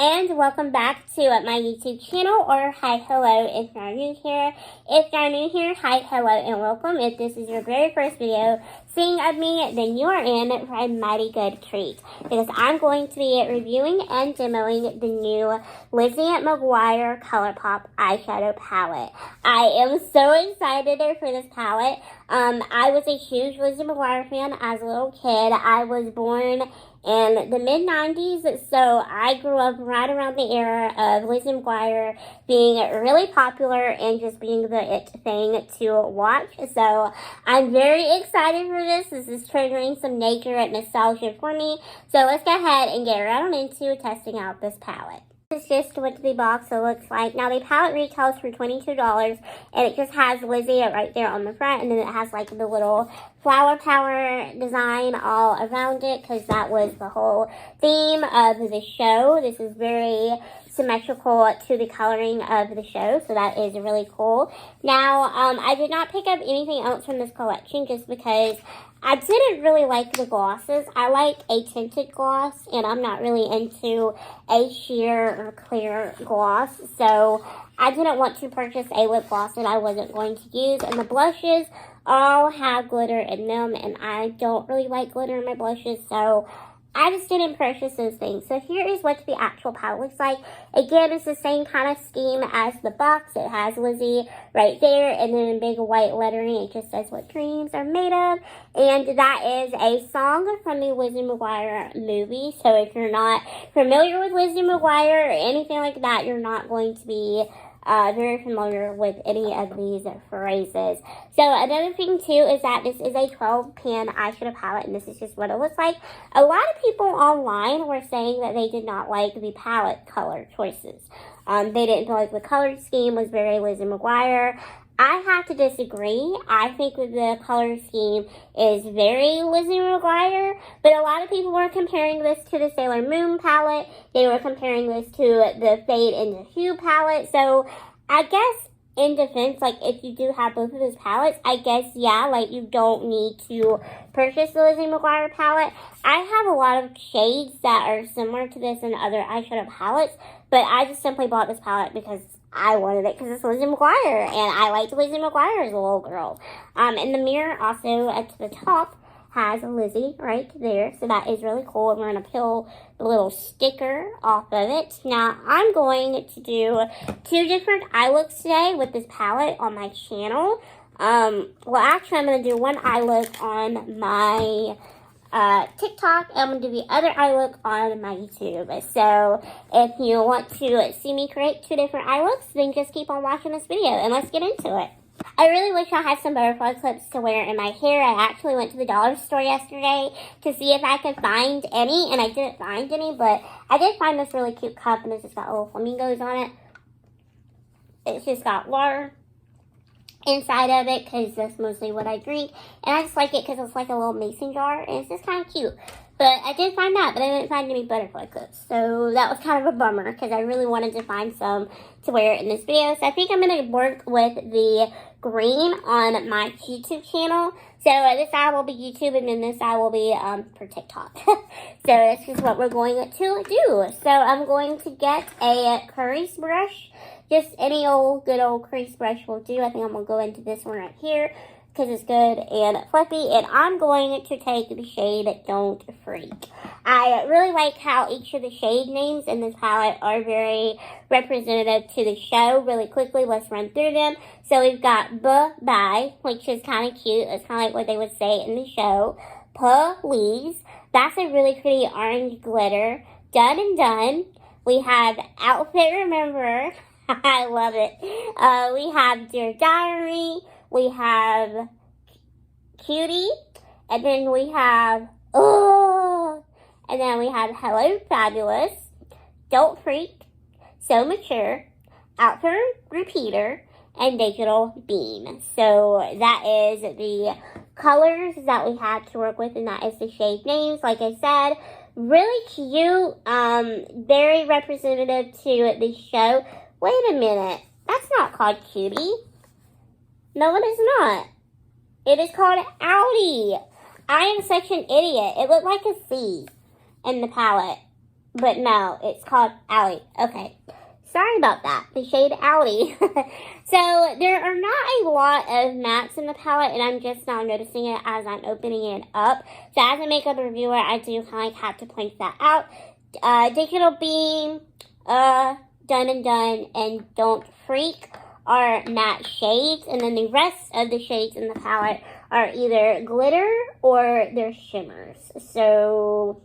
And welcome back to my YouTube channel, or hi, hello if you're new here. If you're new here, hi, hello, and welcome. If this is your very first video seeing of me, then you are in for a mighty good treat, because I'm going to be reviewing and demoing the new Lizzie McGuire Colourpop eyeshadow palette. I am so excited for this palette. I was a huge Lizzie McGuire fan as a little kid. I was born in the mid-90s, so I grew up right around the era of Lizzie McGuire being really popular and just being the it thing to watch. So I'm very excited for this. This is triggering some nature nostalgia for me. So let's go ahead and get right on into testing out this palette. This is just what the box looks like. Now, the palette retails for $22, and it just has Lizzie right there on the front, and then it has like the little flower power design all around it, because that was the whole theme of the show. This is very symmetrical to the coloring of the show, so that is really cool. Now, I did not pick up anything else from this collection just because I didn't really like the glosses. I like a tinted gloss, and I'm not really into a sheer or clear gloss, so I didn't want to purchase a lip gloss that I wasn't going to use. And the blushes all have glitter in them, and I don't really like glitter in my blushes, so I just didn't purchase those things. So here is what the actual palette looks like. Again, it's the same kind of scheme as the box. It has Lizzie right there, and then in big white lettering, it just says what dreams are made of. And that is a song from the Lizzie McGuire movie. So if you're not familiar with Lizzie McGuire or anything like that, you're not going to be very familiar with any of these phrases. So another thing too is that this is a 12-pan eyeshadow palette, and this is just what it looks like. A lot of people online were saying that they did not like the palette color choices. They didn't feel like the color scheme was very Lizzie McGuire. I have to disagree. I think that the color scheme is very Lizzie McGuire, but a lot of people were comparing this to the Sailor Moon palette. They were comparing this to the Fade into Hue palette. So I guess in defense, like, if you do have both of those palettes, I guess, yeah, like, you don't need to purchase the Lizzie McGuire palette. I have a lot of shades that are similar to this and other eyeshadow palettes, but I just simply bought this palette because I wanted it because it's Lizzie McGuire, and I liked Lizzie McGuire as a little girl. And the mirror also at the top has Lizzie right there, so that is really cool. And we're going to peel the little sticker off of it. Now, I'm going to do 2 different eye looks today with this palette on my channel. Well, actually, I'm going to do one eye look on my TikTok, and I'm going to do the other eye look on my YouTube. So if you want to see me create 2 different eye looks, then just keep on watching this video, and let's get into it. I really wish I had some butterfly clips to wear in my hair. I actually went to the dollar store yesterday to see if I could find any, and I didn't find any, but I did find this really cute cup, and it's just got little flamingos on it. It's just got water inside of it, because that's mostly what I drink, and I just like it because it's like a little mason jar, and it's just kind of cute. But I did find that, but I didn't find any butterfly clips, so that was kind of a bummer, because I really wanted to find some to wear in this video. So I think I'm going to work with the green on my YouTube channel. So this side will be YouTube, and then this side will be for TikTok. So that's just what we're going to do. So I'm going to get a crease brush. Just any old, good old crease brush will do. I think I'm going to go into this one right here, because it's good and fluffy. And I'm going to take the shade Don't Freak. I really like how each of the shade names in this palette are very representative to the show. Really quickly, let's run through them. So we've got Bye, which is kind of cute. It's kind of like what they would say in the show. Please. That's a really pretty orange glitter. Done and Done. We have Outfit Remember. I love it. We have Dear Diary. We have Cutie. And then we have and then we have Hello Fabulous, Don't Freak, So Mature, Outfit Repeater, and Digital Beam. So that is the colors that we had to work with, and that is the shade names. Like I said, really cute, very representative to the show. Wait a minute, that's not called Cutie. No, it is not. It is called Audi. I am such an idiot. It looked like a C in the palette. but no, it's called Alley. Okay. Sorry about that. The shade Alley. So there are not a lot of mattes in the palette, and I'm just now noticing it as I'm opening it up. So as a makeup reviewer, I do kind of have to point that out. Digital Beam, Done and Done, and Don't Freak are matte shades, and then the rest of the shades in the palette are either glitter or they're shimmers. So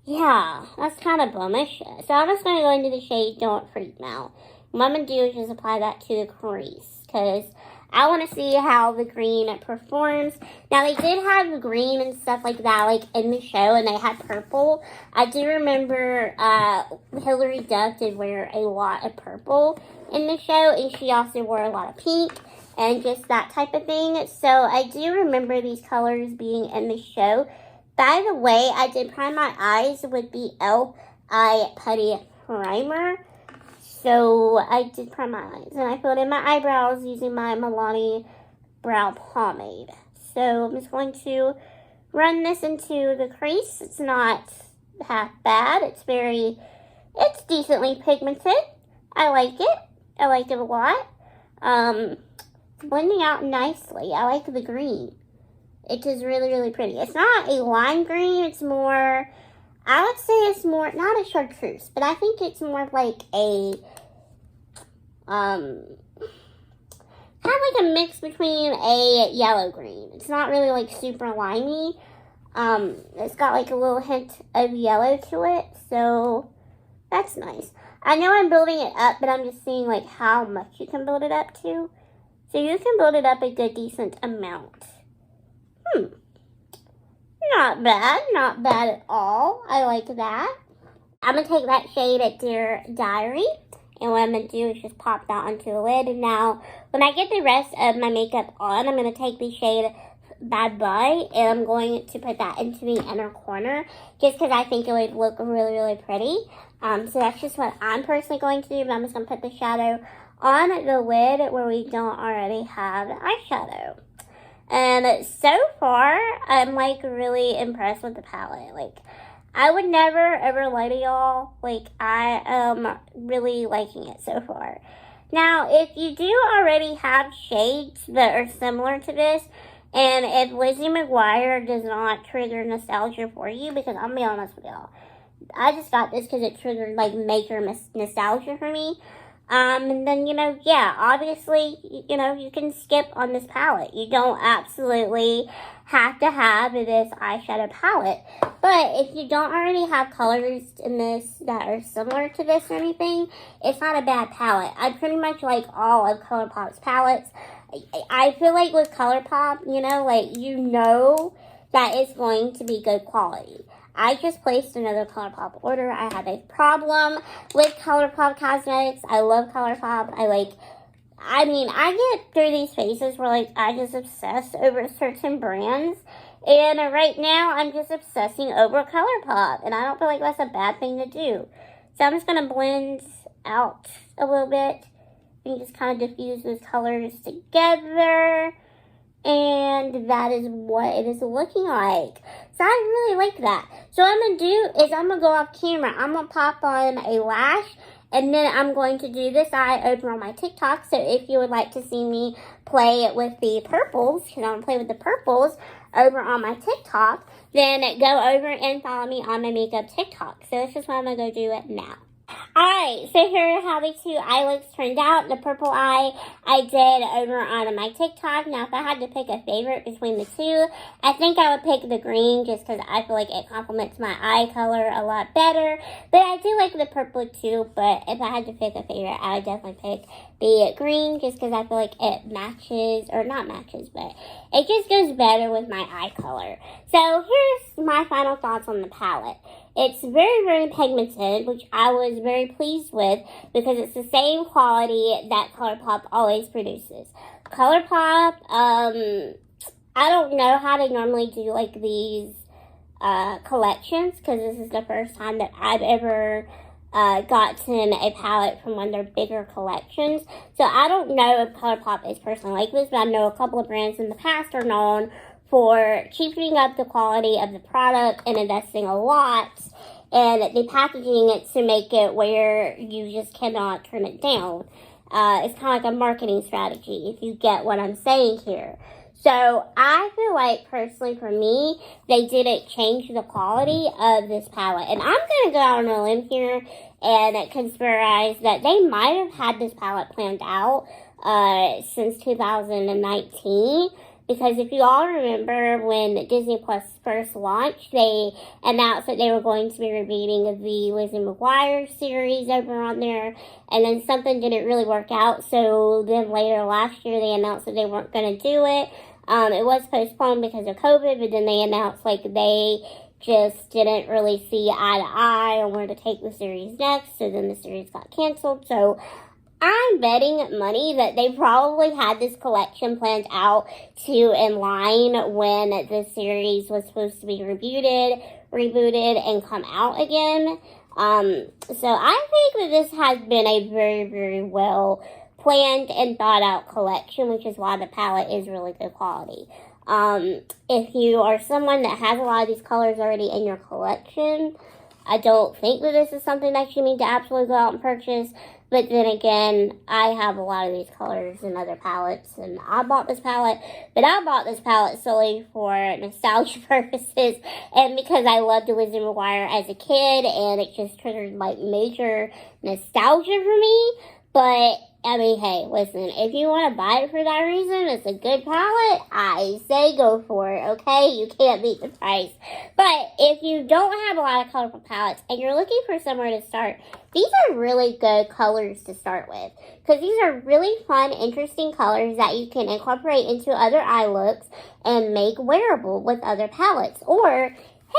yeah, that's kind of bummish. So I'm just going to go into the shade Don't Freak now. What I'm going to do is just apply that to the crease, because I want to see how the green performs. Now, they did have green and stuff like that, like, in the show, and they had purple. I do remember Hilary Duff did wear a lot of purple in the show, and she also wore a lot of pink and just that type of thing. So I do remember these colors being in the show. By the way, I did prime my eyes with the Eye Putty Primer. So I did prime my eyes, and I filled in my eyebrows using my Milani Brow Pomade. So I'm just going to run this into the crease. It's not half bad. It's decently pigmented. I like it. I like it a lot. It's blending out nicely. I like the green. It is really, really pretty. It's not a lime green. It's more, I would say it's more, not a chartreuse, but I think it's more like a, kind of like a mix between a yellow green. It's not really like super limey. It's got like a little hint of yellow to it, so that's nice. I know I'm building it up, but I'm just seeing like how much you can build it up to. So you can build it up a good, decent amount. Not bad. Not bad at all. I like that. I'm going to take that shade at Dear Diary. And what I'm going to do is just pop that onto the lid. And now, when I get the rest of my makeup on, I'm going to take the shade Bad Boy. And I'm going to put that into the inner corner. Just because I think it would look really, really pretty. So that's just what I'm personally going to do. But I'm just going to put the shadow on the lid where we don't already have eyeshadow. And so far, I'm, like, really impressed with the palette. Like, I would never, ever lie to y'all. Like, I am really liking it so far. Now, if you do already have shades that are similar to this, and if Lizzie McGuire does not trigger nostalgia for you, because I'm going to be honest with y'all, I just got this because it triggered, like, major nostalgia for me. And then, yeah, obviously, you can skip on this palette. You don't absolutely have to have this eyeshadow palette. But if you don't already have colors in this that are similar to this or anything, it's not a bad palette. I pretty much like all of Colourpop's palettes. I feel like with Colourpop, that it's going to be good quality. I just placed another Colourpop order. I have a problem with Colourpop cosmetics. I love Colourpop. I get through these phases where, I just obsess over certain brands. And right now, I'm just obsessing over Colourpop. And I don't feel like that's a bad thing to do. So I'm just going to blend out a little bit. And just kind of diffuse those colors together. And that is what it is looking like. So I really like that. So what I'm going to do is I'm going to go off camera. I'm going to pop on a lash. And then I'm going to do this eye over on my TikTok. So if you would like to see me play with the purples, because I'm going to play with the purples over on my TikTok, then go over and follow me on my makeup TikTok. So this is what I'm going to go do it now. Alright, so here are how the two eye looks turned out. The purple eye I did over on my TikTok. Now, if I had to pick a favorite between the two, I think I would pick the green just because I feel like it complements my eye color a lot better. But I do like the purple too, but if I had to pick a favorite, I would definitely pick the green just because I feel like it matches, or not matches, but it just goes better with my eye color. So here's my final thoughts on the palette. It's very, very pigmented, which I was very pleased with because it's the same quality that Colourpop always produces. Colourpop, I don't know how they normally do these collections because this is the first time that I've ever gotten a palette from one of their bigger collections. So I don't know if Colourpop is personally like this, but I know a couple of brands in the past are known for cheapening up the quality of the product and investing a lot in the packaging to make it where you just cannot turn it down. It's kind of like a marketing strategy, if you get what I'm saying here. So I feel like, personally for me, they didn't change the quality of this palette. And I'm going to go out on a limb here and conspiracize that they might have had this palette planned out since 2019. Because if you all remember when Disney Plus first launched, they announced that they were going to be rebooting the Lizzie McGuire series over on there. And then something didn't really work out. So then later last year, they announced that they weren't going to do it. It was postponed because of COVID, but then they announced like they just didn't really see eye to eye on where to take the series next. So then the series got canceled. So I'm betting money that they probably had this collection planned out to in line when the series was supposed to be rebooted, and come out again. So I think that this has been a very, very well planned and thought out collection, which is why the palette is really good quality. If you are someone that has a lot of these colors already in your collection, I don't think that this is something that you need to absolutely go out and purchase. But then again, I have a lot of these colors in other palettes, and I bought this palette, but I bought this palette solely for nostalgia purposes, and because I loved Lizzie McGuire as a kid, and it just triggered, like, major nostalgia for me. But I mean, hey, listen, if you want to buy it for that reason, it's a good palette, I say go for it, okay? You can't beat the price. But if you don't have a lot of colorful palettes and you're looking for somewhere to start, these are really good colors to start with. Because these are really fun, interesting colors that you can incorporate into other eye looks and make wearable with other palettes. Or,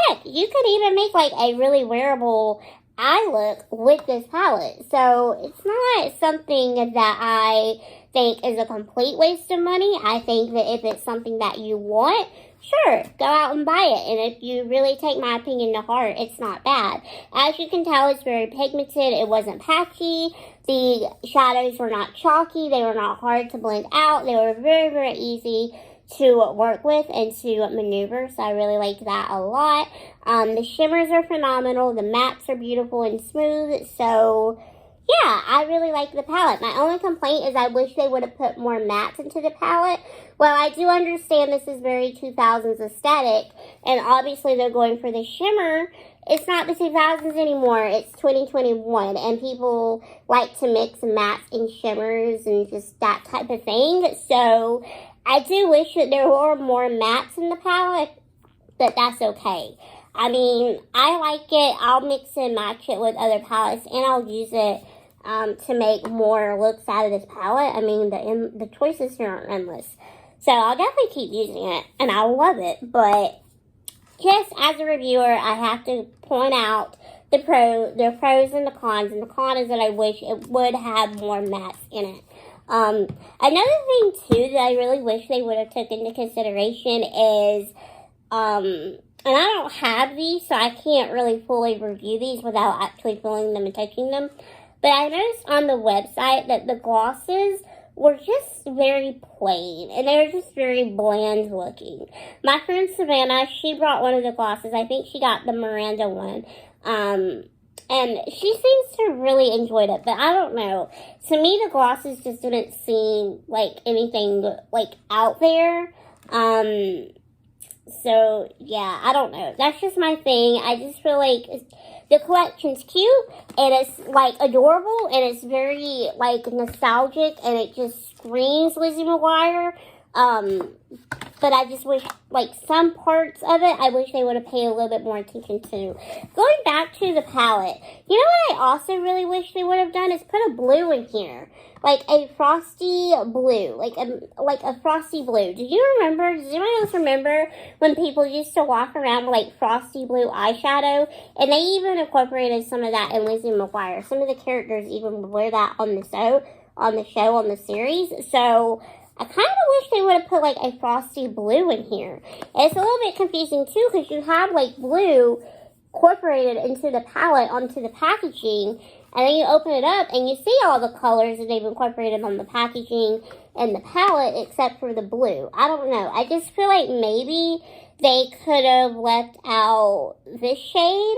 heck, you could even make like a really wearable eye look with this palette. So it's not something that I think is a complete waste of money. I think that if it's something that you want, sure, go out and buy it. And if you really take my opinion to heart, it's not bad. As you can tell, it's very pigmented. It wasn't patchy. The shadows were not chalky. They were not hard to blend out. They were very, very easy to work with and to maneuver, so I really like that a lot. The shimmers are phenomenal. The mattes are beautiful and smooth, so yeah, I really like the palette. My only complaint is I wish they would have put more mattes into the palette. Well, I do understand this is very 2000s aesthetic, and obviously they're going for the shimmer. It's not the 2000s anymore. It's 2021, and people like to mix mattes and shimmers and just that type of thing, so I do wish that there were more mattes in the palette, but that's okay. I mean, I like it. I'll mix and match it with other palettes, and I'll use it to make more looks out of this palette. I mean, the choices here aren't endless. So I'll definitely keep using it, and I love it. But just as a reviewer, I have to point out the pros and the cons. And the con is that I wish it would have more mattes in it. Another thing too that I really wish they would have took into consideration is, and I don't have these, so I can't really fully review these without actually feeling them and touching them, but I noticed on the website that the glosses were just very plain, and they were just very bland looking. My friend Savannah, she brought one of the glosses. I think she got the Miranda one, and she seems to really enjoy it, but I don't know. To me, the glosses just didn't seem like anything, like, out there. So, yeah, I don't know. That's just my thing. I just feel like the collection's cute, and it's, like, adorable, and it's very, like, nostalgic, and it just screams Lizzie McGuire. But I just wish, like, some parts of it, I wish they would have paid a little bit more attention to. Going back to the palette, you know what I also really wish they would have done is put a blue in here. Like a frosty blue. Like a frosty blue. Does anyone else remember when people used to walk around with, like, frosty blue eyeshadow? And they even incorporated some of that in Lizzie McGuire. Some of the characters even wear that on the series. So I kind of wish they would have put, like, a frosty blue in here. And it's a little bit confusing, too, because you have, like, blue incorporated into the palette, onto the packaging, And then you open it up and you see all the colors that they've incorporated on the packaging and the palette except for the blue. I don't know. I just feel like maybe they could have left out this shade.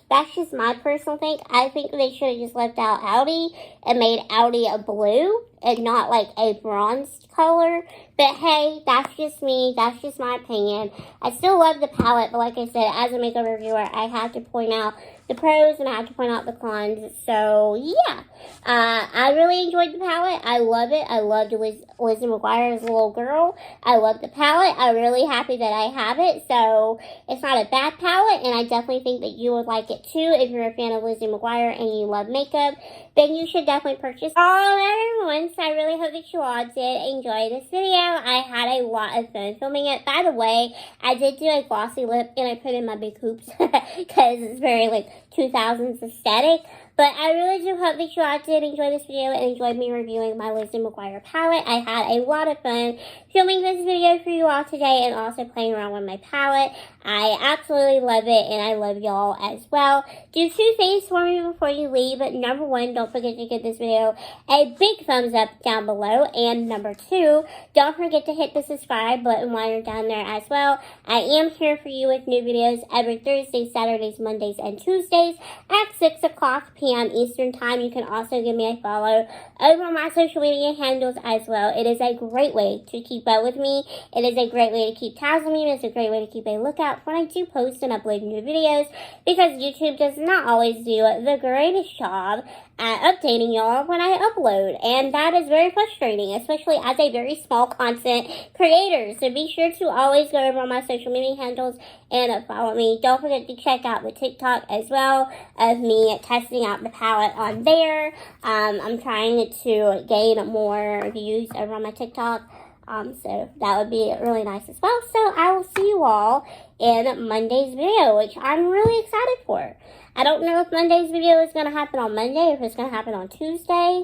That's just my personal thing. I think they should have just left out Audi and made Audi a blue and not like a bronzed color. But hey, that's just me. That's just my opinion. I still love the palette, but like I said, as a makeup reviewer, I have to point out the pros and I have to point out the cons. So yeah, I really enjoyed the palette. I love it. I loved Lizzie McGuire as a little girl. I love the palette. I'm really happy that I have it. So it's not a bad palette, and I definitely think that you would like it too. If you're a fan of Lizzie McGuire and you love makeup, then you should definitely purchase all everyone. So I really hope that you all did enjoy this video. I had a lot of fun filming it. By the way, I did do a glossy lip and I put in my big hoops because it's very like 2000s aesthetic. But I really do hope that you all did enjoy this video and enjoyed me reviewing my Lizzie McGuire palette. I had a lot of fun filming this video for you all today and also playing around with my palette. I absolutely love it and I love y'all as well. Do 2 things for me before you leave. Number 1, don't forget to give this video a big thumbs up down below. And number 2, don't forget to hit the subscribe button while you're down there as well. I am here for you with new videos every Thursday, Saturdays, Mondays, and Tuesdays at 6 o'clock p.m. Eastern Time. You can also give me a follow over on my social media handles as well. It is a great way to keep up with me. It is a great way to keep tabs on me. It's a great way to keep a lookout when I do post and upload new videos, because YouTube does not always do the greatest job at updating y'all when I upload, and that is very frustrating, especially as a very small content creator. So be sure to always go over on my social media handles and follow me. Don't forget to check out the TikTok as well of me testing out the palette on there. I'm trying to gain more views over on my TikTok. So that would be really nice as well. So I will see you all in Monday's video, which I'm really excited for. I don't know if Monday's video is going to happen on Monday or if it's going to happen on Tuesday,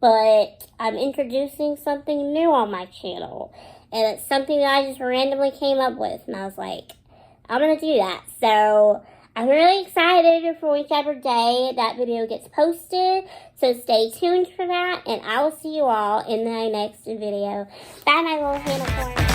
but I'm introducing something new on my channel, and it's something that I just randomly came up with, and I was like, I'm going to do that. So I'm really excited for whichever day that video gets posted, so stay tuned for that, and I will see you all in my next video. Bye, my little unicorn.